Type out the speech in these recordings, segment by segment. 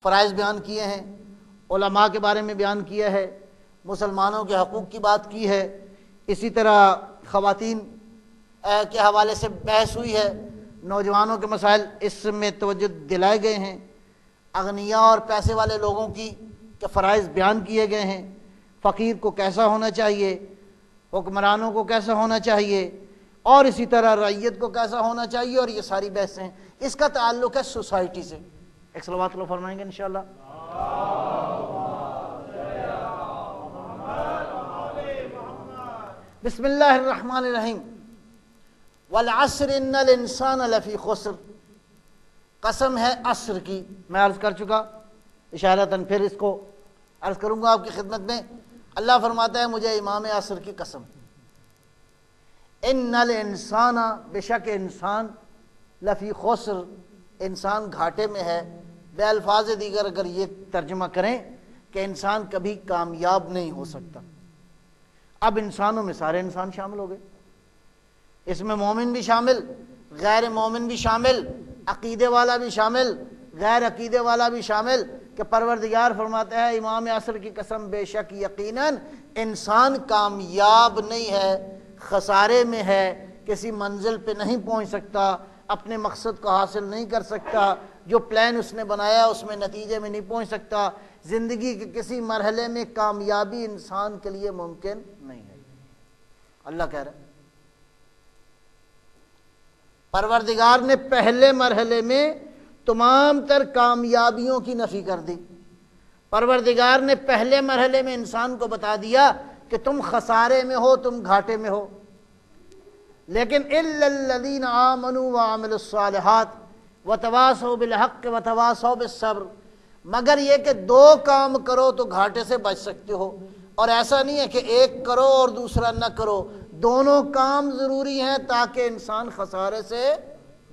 فرائض بیان کیے ہیں، علماء کے بارے میں بیان کیا ہے، مسلمانوں کے حقوق کی بات کی ہے، اسی طرح خواتین کے حوالے سے بحث ہوئی ہے، نوجوانوں کے مسائل اس میں توجہ دلائے گئے ہیں، اغنیاء اور پیسے والے لوگوں کی کے فرائض بیان کیے گئے ہیں، فقیر کو کیسا ہونا چاہیے، حکمرانوں کو کیسا ہونا چاہیے، اور اسی طرح رعیت کو کیسا ہونا چاہیے، اور یہ ساری بحثیں ہیں۔ اس کا تعلق ہے سوسائٹی سے۔ ایک صلوات اللہ فرمائیں گے انشاءاللہ۔ بسم اللہ الرحمن الرحیم۔ والعصر ان الانسان لفی خسر، قسم ہے عصر کی۔ میں عرض کر چکا اشارتاً، پھر اس کو عرض کروں گا آپ کی خدمت میں۔ اللہ فرماتا ہے مجھے امام عصر کی قسم، ان الانسان، بے شک انسان، لفی خسر، انسان گھاٹے میں ہے۔ بے الفاظ دیگر اگر یہ ترجمہ کریں کہ انسان کبھی کامیاب نہیں ہو سکتا۔ اب انسانوں میں سارے انسان شامل ہو گئے، اس میں مومن بھی شامل، غیر مومن بھی شامل، عقیدے والا بھی شامل، غیر عقیدے والا بھی شامل، کہ پروردگار فرماتا ہے امام عصر کی قسم بے شک یقیناً انسان کامیاب نہیں ہے، خسارے میں ہے، کسی منزل پہ نہیں پہنچ سکتا، اپنے مقصد کو حاصل نہیں کر سکتا، جو پلان اس نے بنایا اس میں نتیجے میں نہیں پہنچ سکتا، زندگی کے کسی مرحلے میں کامیابی انسان کے لیے ممکن نہیں ہے۔ اللہ کہہ رہا ہے، پروردگار نے پہلے مرحلے میں تمام تر کامیابیوں کی نفی کر دی۔ پروردگار نے پہلے مرحلے میں انسان کو بتا دیا کہ تم خسارے میں ہو، تم گھاٹے میں ہو، لیکن الا الذین آمنوا وعملوا الصالحات وتواصوا بالحق وتواصوا بالصبر، مگر یہ کہ دو کام کرو تو گھاٹے سے بچ سکتے ہو، اور ایسا نہیں ہے کہ ایک کرو اور دوسرا نہ کرو، دونوں کام ضروری ہیں تاکہ انسان خسارے سے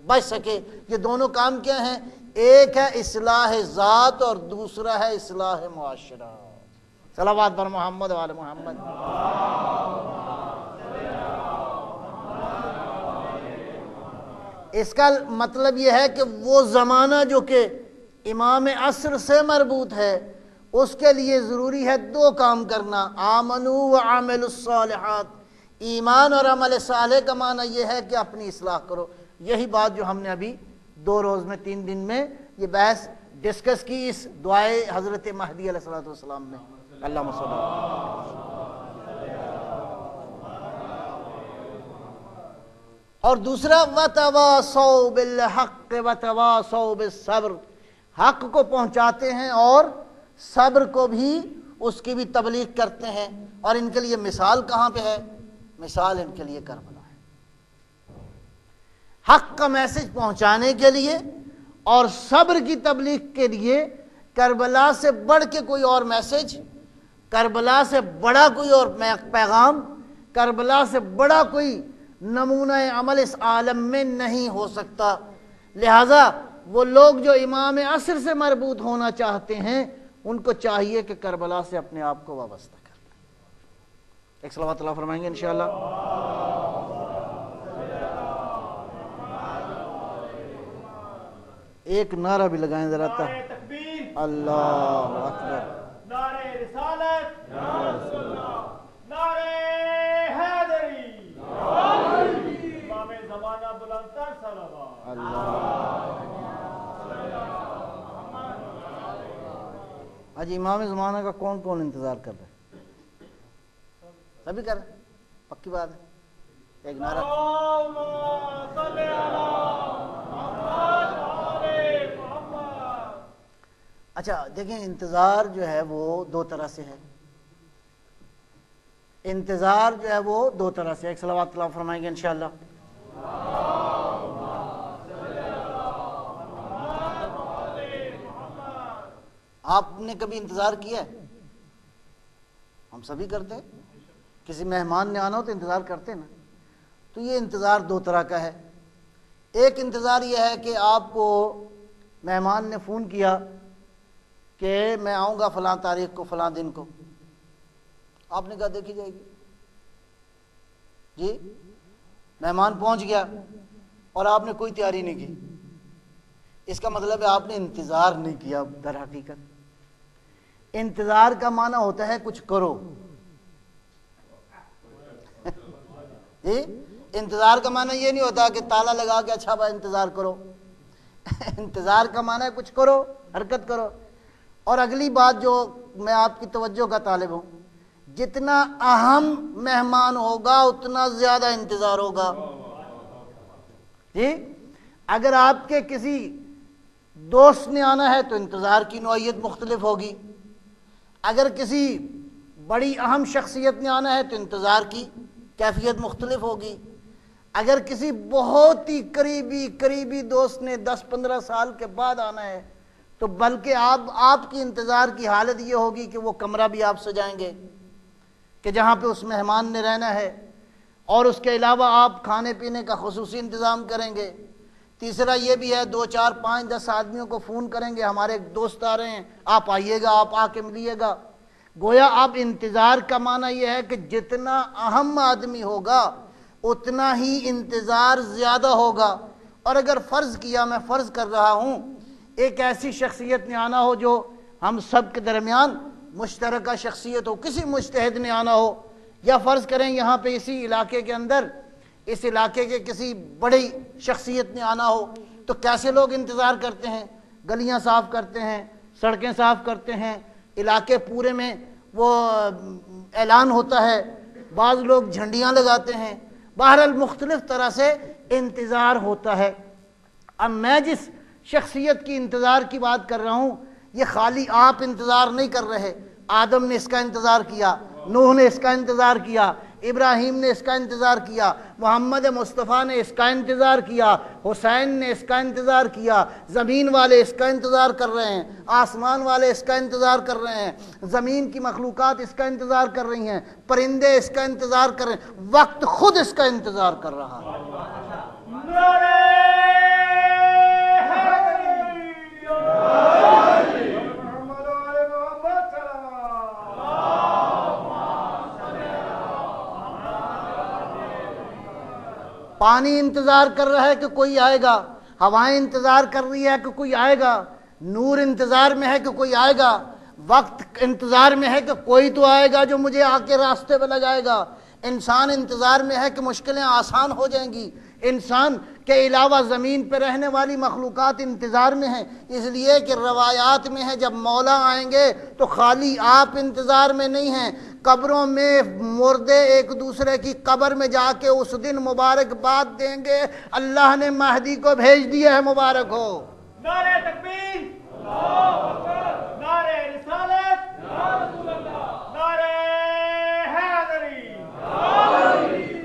بچ سکے۔ یہ دونوں کام کیا ہیں؟ ایک ہے اصلاح ذات اور دوسرا ہے اصلاح معاشرہ۔ صلوات بر محمد و آل محمد۔ اس کا مطلب یہ ہے کہ وہ زمانہ جو کہ امام عصر سے مربوط ہے اس کے لیے ضروری ہے دو کام کرنا، آمنوا وعملوا الصالحات۔ ایمان اور عمل صالح کا معنی یہ ہے کہ اپنی اصلاح کرو۔ یہی بات جو ہم نے ابھی 2 روز میں 3 دن میں یہ بحث ڈسکس کی اس دعائے حضرت مہدی علیہ السلام میں۔ اللہم صلی اللہ۔ اور دوسرا وَتَوَاصَوْا بِالْحَقِّ وَتَوَاصَوْا بِالصَّبْرِ، حق کو پہنچاتے ہیں اور صبر کو بھی، اس کی بھی تبلیغ کرتے ہیں۔ اور ان کے لیے مثال کہاں پہ ہے؟ مثال ان کے لیے کربلا ہے۔ حق کا میسج پہنچانے کے لیے اور صبر کی تبلیغ کے لیے کربلا سے بڑھ کے کوئی اور میسج، کربلا سے بڑا کوئی اور پیغام، کربلا سے بڑا کوئی نمونہ عمل اس عالم میں نہیں ہو سکتا۔ لہٰذا وہ لوگ جو امام عصر سے مربوط ہونا چاہتے ہیں ان کو چاہیے کہ کربلا سے اپنے آپ کو وابستہ کر لیں۔ ایک صلوات اللہ فرمائیں گے انشاءاللہ۔ ایک نعرہ بھی لگائیں ذرا تا اللہ اکبر، نعرہ رسالت، نعرہ حیدری، امام زمانہ بلند تر صلوات۔ آج امام زمانہ کا کون کون انتظار کر رہا ہے؟ سبھی کر رہے ہیں، پکی بات ہے۔ ایک نعرہ اللہم صلی علی محمد آل محمد۔ اچھا دیکھیں، انتظار جو ہے وہ 2 طرح سے ہے۔ انتظار جو ہے وہ 2 طرح سے ہے۔ ایک صلوات اللہ فرمائیں گے انشاءاللہ۔ آپ نے کبھی انتظار کیا ہے؟ ہم سبھی کرتے ہیں، کسی مہمان نے آنا ہو تو انتظار کرتے ہیں نا۔ تو یہ انتظار 2 طرح کا ہے۔ ایک انتظار یہ ہے کہ آپ کو مہمان نے فون کیا کہ میں آؤں گا فلاں تاریخ کو فلاں دن کو، آپ نے کہا دیکھی جائے گی جی، مہمان پہنچ گیا اور آپ نے کوئی تیاری نہیں کی، اس کا مطلب ہے آپ نے انتظار نہیں کیا در حقیقت۔ انتظار کا معنی ہوتا ہے کچھ کرو، جی انتظار کا معنی یہ نہیں ہوتا کہ تالا لگا کے اچھا بھائی انتظار کرو۔ انتظار کا معنی ہے کچھ کرو، حرکت کرو۔ اور اگلی بات جو میں آپ کی توجہ کا طالب ہوں، جتنا اہم مہمان ہوگا اتنا زیادہ انتظار ہوگا۔ جی اگر آپ کے کسی دوست نے آنا ہے تو انتظار کی نوعیت مختلف ہوگی، اگر کسی بڑی اہم شخصیت نے آنا ہے تو انتظار کی کیفیت مختلف ہوگی، اگر کسی بہت ہی قریبی دوست نے 10-15 سال کے بعد آنا ہے تو بلکہ آپ کی انتظار کی حالت یہ ہوگی کہ وہ کمرہ بھی آپ سجائیں گے کہ جہاں پہ اس مہمان نے رہنا ہے، اور اس کے علاوہ آپ کھانے پینے کا خصوصی انتظام کریں گے۔ تیسرا یہ بھی ہے 2 4 5 10 آدمیوں کو فون کریں گے، ہمارے دوست آ رہے ہیں، آپ آئیے گا، آپ آ کے ملیے گا۔ گویا اب انتظار کا معنی یہ ہے کہ جتنا اہم آدمی ہوگا اتنا ہی انتظار زیادہ ہوگا۔ اور اگر فرض کیا، میں فرض کر رہا ہوں، ایک ایسی شخصیت نے آنا ہو جو ہم سب کے درمیان مشترکہ شخصیت ہو، کسی مجتہد نے آنا ہو، یا فرض کریں یہاں پہ اسی علاقے کے اندر اس علاقے کے کسی بڑی شخصیت نے آنا ہو، تو کیسے لوگ انتظار کرتے ہیں؟ گلیاں صاف کرتے ہیں، سڑکیں صاف کرتے ہیں، علاقے پورے میں وہ اعلان ہوتا ہے، بعض لوگ جھنڈیاں لگاتے ہیں، بہرحال مختلف طرح سے انتظار ہوتا ہے۔ اب میں جس شخصیت کی انتظار کی بات کر رہا ہوں، یہ خالی آپ انتظار نہیں کر رہے، آدم نے اس کا انتظار کیا، نوح نے اس کا انتظار کیا، ابراہیم نے اس کا انتظار کیا، محمد مصطفیٰ نے اس کا انتظار کیا، حسین نے اس کا انتظار کیا، زمین والے اس کا انتظار کر رہے ہیں، آسمان والے اس کا انتظار کر رہے ہیں، زمین کی مخلوقات اس کا انتظار کر رہی ہیں، پرندے اس کا انتظار کر رہے ہیں، وقت خود اس کا انتظار کر رہا ہے۔ پانی انتظار کر رہا ہے کہ کوئی آئے گا، ہوائیں انتظار کر رہی ہے کہ کوئی آئے گا، نور انتظار میں ہے کہ کوئی آئے گا، وقت انتظار میں ہے کہ کوئی تو آئے گا جو مجھے آ کے راستے پہ لگائے گا، انسان انتظار میں ہے کہ مشکلیں آسان ہو جائیں گی، انسان کے علاوہ زمین پہ رہنے والی مخلوقات انتظار میں ہیں، اس لیے کہ روایات میں ہے جب مولا آئیں گے تو خالی آپ انتظار میں نہیں ہیں، قبروں میں مردے ایک دوسرے کی قبر میں جا کے اس دن مبارکباد دیں گے، اللہ نے مہدی کو بھیج دیا ہے، مبارک ہو۔ نعرہ تکبیر، اللہ اکبر، نعرہ رسالت، یا رسول اللہ، نعرہ حیدری،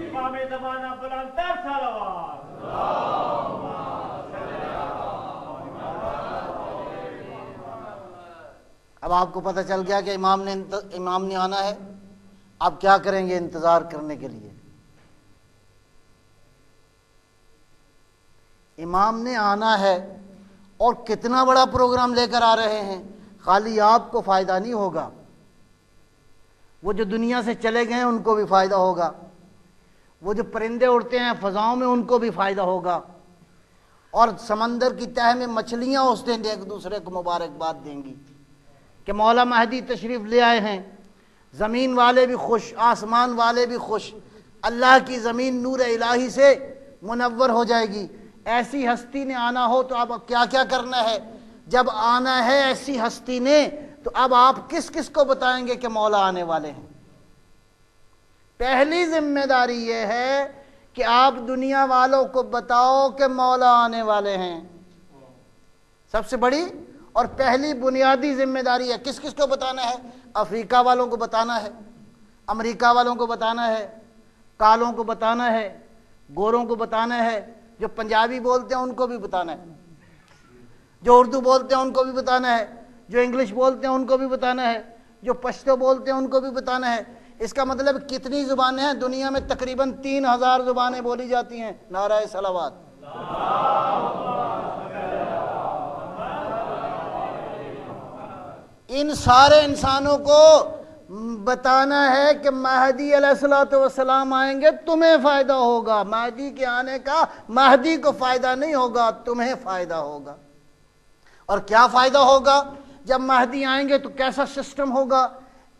امام زمانہ بلند تر صلوات۔ اب آپ کو پتہ چل گیا کہ امام نے آنا ہے، آپ کیا کریں گے انتظار کرنے کے لیے؟ امام نے آنا ہے اور کتنا بڑا پروگرام لے کر آ رہے ہیں، خالی آپ کو فائدہ نہیں ہوگا، وہ جو دنیا سے چلے گئے ہیں ان کو بھی فائدہ ہوگا، وہ جو پرندے اڑتے ہیں فضاؤں میں ان کو بھی فائدہ ہوگا، اور سمندر کی تہہ میں مچھلیاں اس دن ایک دوسرے کو مبارکباد دیں گی کہ مولا مہدی تشریف لے آئے ہیں۔ زمین والے بھی خوش، آسمان والے بھی خوش، اللہ کی زمین نور الہی سے منور ہو جائے گی۔ ایسی ہستی نے آنا ہو تو اب کیا کیا کرنا ہے؟ جب آنا ہے ایسی ہستی نے تو اب آپ کس کس کو بتائیں گے کہ مولا آنے والے ہیں؟ پہلی ذمہ داری یہ ہے کہ آپ دنیا والوں کو بتاؤ کہ مولا آنے والے ہیں، سب سے بڑی اور پہلی بنیادی ذمہ داری ہے۔ کس کس کو بتانا ہے؟ افریقہ والوں کو بتانا ہے، امریکہ والوں کو بتانا ہے، کالوں کو بتانا ہے، گوروں کو بتانا ہے، جو پنجابی بولتے ہیں ان کو بھی بتانا ہے، جو اردو بولتے ہیں ان کو بھی بتانا ہے، جو انگلش بولتے ہیں ان کو بھی بتانا ہے، جو پشتو بولتے ہیں ان کو بھی بتانا ہے۔ اس کا مطلب کتنی زبانیں ہیں؟ دنیا میں تقریباً 3000 زبانیں بولی جاتی ہیں۔ نعرہ صلوات۔ ان سارے انسانوں کو بتانا ہے کہ مہدی علیہ الصلوۃ والسلام آئیں گے، تمہیں فائدہ ہوگا، مہدی کے آنے کا مہدی کو فائدہ نہیں ہوگا، تمہیں فائدہ ہوگا۔ اور کیا فائدہ ہوگا جب مہدی آئیں گے؟ تو کیسا سسٹم ہوگا،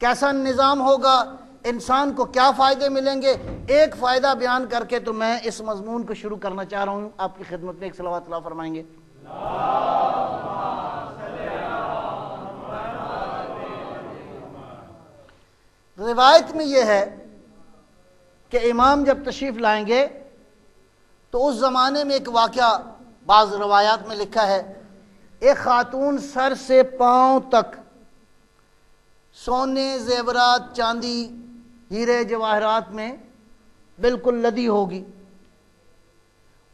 کیسا نظام ہوگا، انسان کو کیا فائدے ملیں گے؟ ایک فائدہ بیان کر کے تو میں اس مضمون کو شروع کرنا چاہ رہا ہوں۔ آپ کی خدمت میں ایک صلوات اللہ فرمائیں گے۔ روایت میں یہ ہے کہ امام جب تشریف لائیں گے تو اس زمانے میں ایک واقعہ بعض روایات میں لکھا ہے، ایک خاتون سر سے پاؤں تک سونے، زیورات، چاندی، ہیرے جواہرات میں بالکل لدی ہوگی،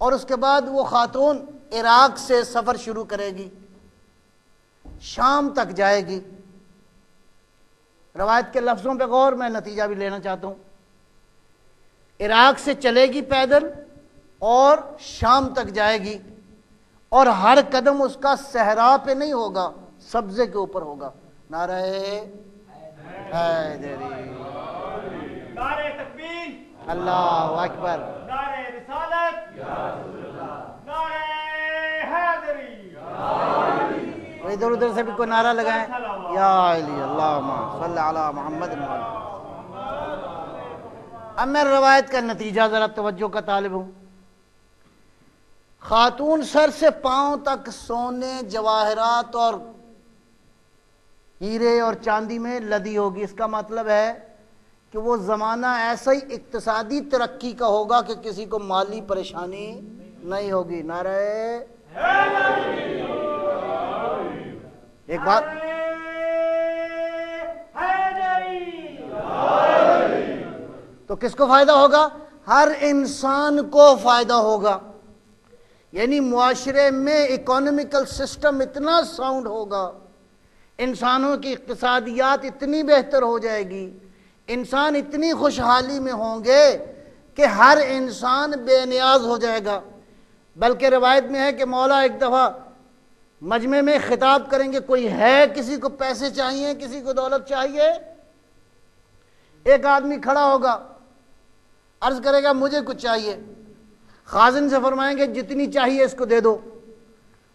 اور اس کے بعد وہ خاتون عراق سے سفر شروع کرے گی، شام تک جائے گی۔ روایت کے لفظوں پہ غور، میں نتیجہ بھی لینا چاہتا ہوں۔ عراق سے چلے گی پیدل اور شام تک جائے گی، اور ہر قدم اس کا صحرا پہ نہیں ہوگا، سبزے کے اوپر ہوگا۔ نعرہ حیدری، نعرہ تکبیر، اللہ اکبر، نعرہ رسالت، نعرہ حیدری، ادھر ادھر سے بھی کوئی نعرہ لگائیں، یا علی اللہم صلی علی محمد۔ اب میں روایت کا نتیجہ ذرا توجہ کا طالب ہوں۔ خاتون سر سے پاؤں تک سونے، جواہرات اور ہیرے اور چاندی میں لدی ہوگی۔ اس کا مطلب ہے کہ وہ زمانہ ایسا ہی اقتصادی ترقی کا ہوگا کہ کسی کو مالی پریشانی نہیں ہوگی۔ نعرہ ایک بات، تو کس کو فائدہ ہوگا؟ ہر انسان کو فائدہ ہوگا، یعنی معاشرے میں اکانومیکل سسٹم اتنا ساؤنڈ ہوگا، انسانوں کی اقتصادیات اتنی بہتر ہو جائے گی، انسان اتنی خوشحالی میں ہوں گے کہ ہر انسان بے نیاز ہو جائے گا۔ بلکہ روایت میں ہے کہ مولا ایک دفعہ مجمع میں خطاب کریں گے، کوئی ہے کسی کو پیسے چاہیے، کسی کو دولت چاہیے؟ ایک آدمی کھڑا ہوگا، عرض کرے گا مجھے کچھ چاہیے۔ خازن سے فرمائیں گے جتنی چاہیے اس کو دے دو،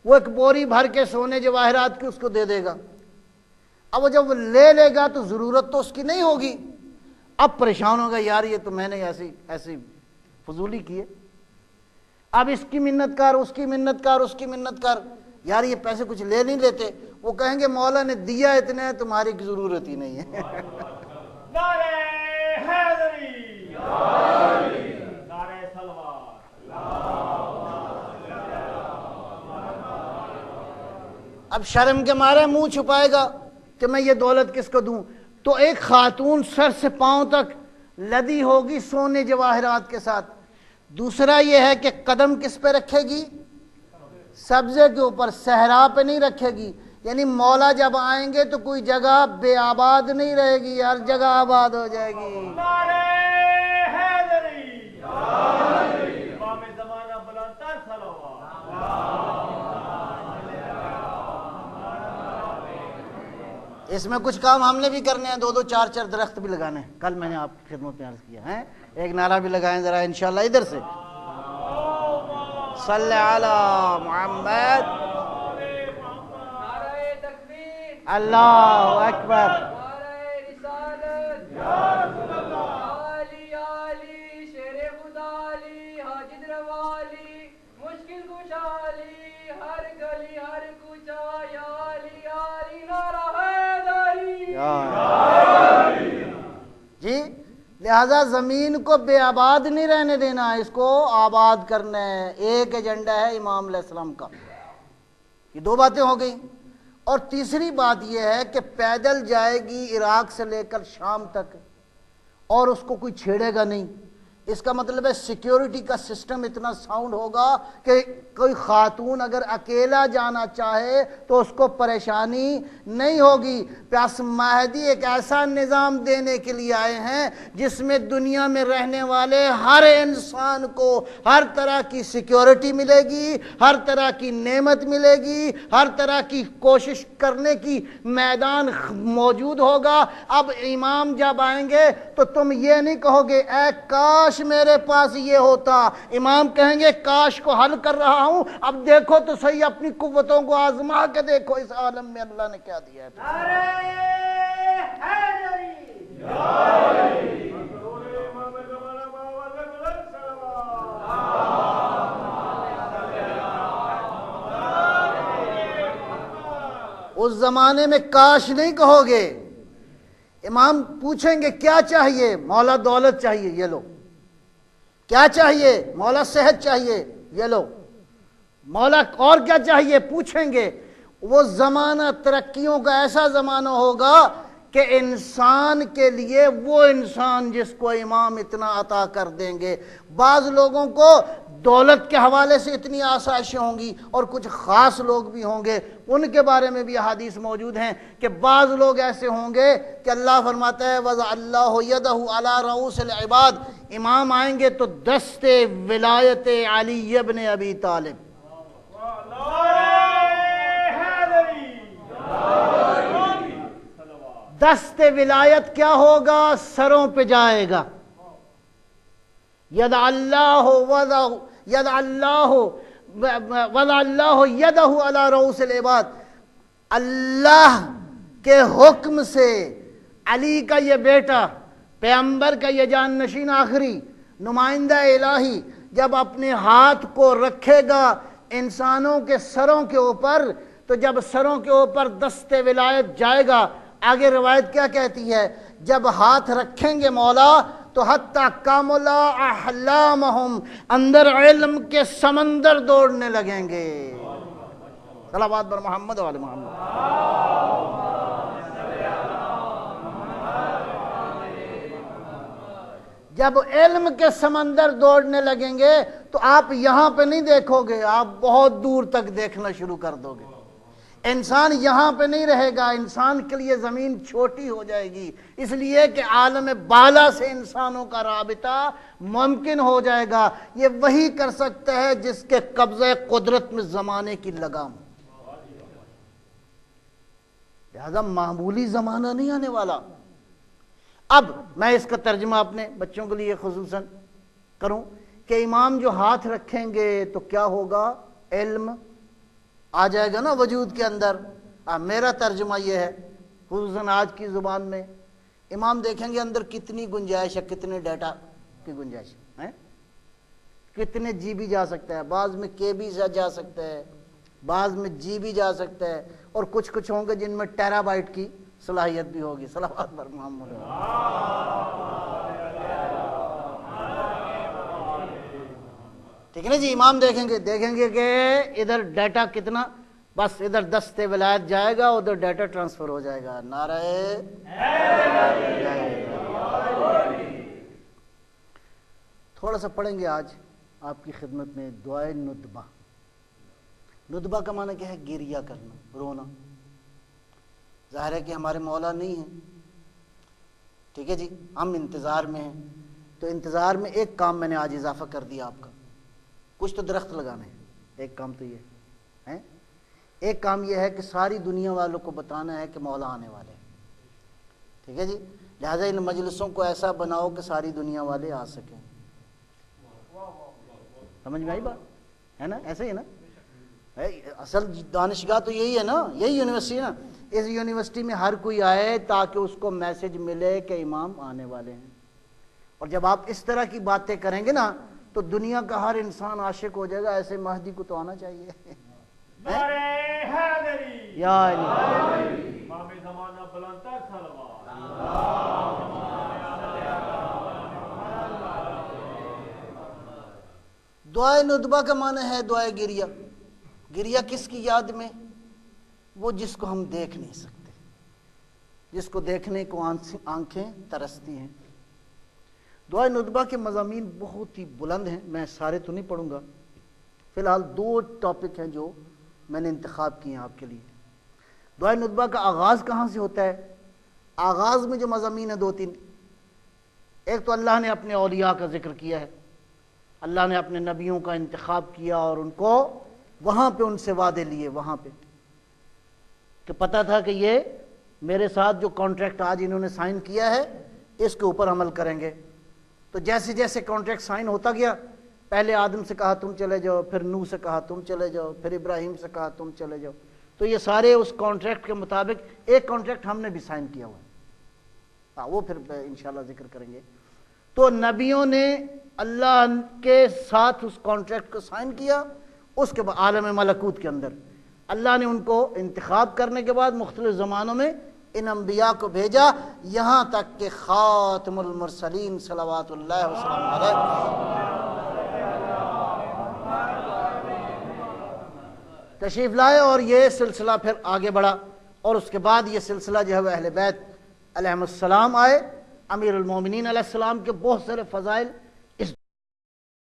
وہ ایک بوری بھر کے سونے جواہرات کی اس کو دے دے گا۔ اب وہ جب وہ لے گا تو ضرورت تو اس کی نہیں ہوگی، اب پریشان ہوگا، یار یہ تو میں نے ایسی فضولی کی ہے، اب اس کی منت کر، اس کی منت کر، اس کی منت کر، یار یہ پیسے کچھ لے نہیں لیتے۔ وہ کہیں گے مولا نے دیا اتنا ہے، تمہاری کی ضرورت ہی نہیں ہے۔ نعرہ حیدری، نعرہ سلوات۔ اب شرم کے مارے منہ چھپائے گا کہ میں یہ دولت کس کو دوں؟ تو ایک خاتون سر سے پاؤں تک لدی ہوگی سونے جواہرات کے ساتھ۔ دوسرا یہ ہے کہ قدم کس پہ رکھے گی؟ سبزے کے اوپر، صحرا پہ نہیں رکھے گی۔ یعنی مولا جب آئیں گے تو کوئی جگہ بے آباد نہیں رہے گی، ہر جگہ آباد ہو جائے گی۔ نعرہ حیدری، امام زمانہ بلند تر صلوات۔ اس میں کچھ کام ہم نے بھی کرنے ہیں، 2 4 درخت بھی لگانے ہیں۔ کل میں نے آپ کی خدمت میں عرض کیا ہے، ایک نعرہ بھی لگائیں ذرا انشاءاللہ ادھر سے، صلی علی محمد، اللہ اکبر۔ جی لہذا زمین کو بے آباد نہیں رہنے دینا، اس کو آباد کرنا ہے۔ ایک ایجنڈا ہے امام علیہ السلام کا۔ یہ 2 باتیں ہو گئی، اور تیسری بات یہ ہے کہ پیدل جائے گی عراق سے لے کر شام تک، اور اس کو کوئی چھیڑے گا نہیں۔ اس کا مطلب ہے سیکیورٹی کا سسٹم اتنا ساؤنڈ ہوگا کہ کوئی خاتون اگر اکیلا جانا چاہے تو اس کو پریشانی نہیں ہوگی۔ پس مہدی ایک ایسا نظام دینے کے لیے آئے ہیں جس میں دنیا میں رہنے والے ہر انسان کو ہر طرح کی سیکیورٹی ملے گی، ہر طرح کی نعمت ملے گی، ہر طرح کی کوشش کرنے کی میدان موجود ہوگا۔ اب امام جب آئیں گے تو تم یہ نہیں کہو گے اے کاش کاش میرے پاس یہ ہوتا. امام کہیں گے کاش کو حل کر رہا ہوں. اب دیکھو تو صحیح اپنی قوتوں کو آزما کے دیکھو اس عالم میں اللہ نے کیا دیا ہے. اس زمانے میں کاش نہیں کہو گے. امام پوچھیں گے کیا چاہیے؟ مولا دولت چاہیے، یہ لو. کیا چاہیے؟ مولا صحت چاہیے، یہ لو. مولا اور کیا چاہیے؟ پوچھیں گے. وہ زمانہ ترقیوں کا ایسا زمانہ ہوگا کہ انسان کے لیے وہ انسان جس کو امام اتنا عطا کر دیں گے. بعض لوگوں کو دولت کے حوالے سے اتنی آسائشیں ہوں گی اور کچھ خاص لوگ بھی ہوں گے. ان کے بارے میں بھی احادیث موجود ہیں کہ بعض لوگ ایسے ہوں گے کہ اللہ فرماتا ہے وَضَعَ اللَّهُ يَدَهُ عَلَى رَؤُوسِ الْعِبَادِ. امام آئیں گے تو دست ولایت علی ابن ابی طالب. دست ولایت کیا ہوگا؟ سروں پہ جائے گا. ید اللہ یدہ علی رؤوس العباد. اللہ کے حکم سے علی کا یہ بیٹا، پیغمبر کا یہ جان نشین آخری نمائندہ الہی، جب اپنے ہاتھ کو رکھے گا انسانوں کے سروں کے اوپر، تو جب سروں کے اوپر دست ولایت جائے گا، آگے روایت کیا کہتی ہے؟ جب ہاتھ رکھیں گے مولا تو حتی کاملا احلامہم، اندر علم کے سمندر دوڑنے لگیں گے. صلوات بر محمد و آل محمد. جب علم کے سمندر دوڑنے لگیں گے تو آپ یہاں پہ نہیں دیکھو گے، آپ بہت دور تک دیکھنا شروع کر دو گے. انسان یہاں پہ نہیں رہے گا. انسان کے لیے زمین چھوٹی ہو جائے گی، اس لیے کہ عالم بالا سے انسانوں کا رابطہ ممکن ہو جائے گا. یہ وہی کر سکتا ہے جس کے قبضہ قدرت میں زمانے کی لگام. لہذا معمولی زمانہ نہیں آنے والا. اب میں اس کا ترجمہ اپنے بچوں کے لیے خصوصاً کروں کہ امام جو ہاتھ رکھیں گے تو کیا ہوگا؟ علم آ جائے گا نا وجود کے اندر. میرا ترجمہ یہ ہے خصوصاً آج کی زبان میں. امام دیکھیں گے اندر کتنی گنجائش ہے، کتنے ڈیٹا کی گنجائش ہے، کتنے جی بی جا سکتا ہے. بعض میں کے بی جا سکتا ہے، بعض میں جی بی جا سکتا ہے، اور کچھ ہوں گے جن میں ٹیرا بائٹ کی صلاحیت بھی ہوگی. صلوات بر محمد. ٹھیک ہے نا جی. امام دیکھیں گے کہ ادھر ڈیٹا کتنا، بس ادھر دست ولایت جائے گا، ادھر ڈیٹا ٹرانسفر ہو جائے گا. نعرہ تھوڑا سا پڑھیں گے آج آپ کی خدمت میں دعائے ندبہ. ندبہ کا معنی کیا ہے؟ گریہ کرنا، رونا. ظاہر ہے کہ ہمارے مولا نہیں ہیں، ٹھیک ہے جی، ہم انتظار میں ہیں. تو انتظار میں ایک کام میں نے آج اضافہ کر دیا آپ کا، کچھ تو درخت لگانے ہیں. ایک کام تو یہ ہے، ایک کام یہ ہے کہ ساری دنیا والوں کو بتانا ہے کہ مولا آنے والے ہیں. ٹھیک ہے جی. لہٰذا ان مجلسوں کو ایسا بناؤ کہ ساری دنیا والے آ سکیں. سمجھ میں آئی بات ہے نا؟ ایسے ہی نا. اصل دانشگاہ تو یہی ہے نا، یہی یونیورسٹی ہے نا. اس یونیورسٹی میں ہر کوئی آئے تاکہ اس کو میسج ملے کہ امام آنے والے ہیں. اور جب آپ اس طرح کی باتیں کریں گے نا تو دنیا کا ہر انسان عاشق ہو جائے گا. ایسے مہدی کو تو آنا چاہیے. یا امام زمانہ بلند صلوات. دعائے ندبہ کا معنی ہے دعائے گریہ. گریہ کس کی یاد میں؟ وہ جس کو ہم دیکھ نہیں سکتے، جس کو دیکھنے کو آنکھیں ترستی ہیں. دعائے ندبہ کے مضامین بہت ہی بلند ہیں، میں سارے تو نہیں پڑھوں گا. فی الحال 2 ٹاپک ہیں جو میں نے انتخاب کیے ہیں آپ کے لیے. دعائے ندبہ کا آغاز کہاں سے ہوتا ہے؟ آغاز میں جو مضامین ہیں 2-3. ایک تو اللہ نے اپنے اولیاء کا ذکر کیا ہے، اللہ نے اپنے نبیوں کا انتخاب کیا اور ان کو وہاں پہ ان سے وعدے لیے، وہاں پہ کہ پتہ تھا کہ یہ میرے ساتھ جو کانٹریکٹ آج انہوں نے سائن کیا ہے اس کے اوپر عمل کریں گے. تو جیسے جیسے کانٹریکٹ سائن ہوتا گیا، پہلے آدم سے کہا تم چلے جاؤ، پھر نوح سے کہا تم چلے جاؤ، پھر ابراہیم سے کہا تم چلے جاؤ، تو یہ سارے اس کانٹریکٹ کے مطابق، ایک کانٹریکٹ ہم نے بھی سائن کیا ہوا ہے، وہ پھر انشاءاللہ ذکر کریں گے۔ تو نبیوں نے اللہ کے ساتھ اس کانٹریکٹ کو سائن کیا، اس کے بعد عالم ملکوت کے اندر اللہ نے ان کو انتخاب کرنے کے بعد مختلف زمانوں میں ان انبیاء کو بھیجا، یہاں تک کہ خاتم المرسلین صلوات اللہ وسلم علیہ تشریف لائے، اور یہ سلسلہ پھر آگے بڑھا، اور اس کے بعد یہ سلسلہ جو ہے وہ اہل بیت علیہم السلام آئے، امیر المومنین علیہ السلام کے بہت سارے فضائل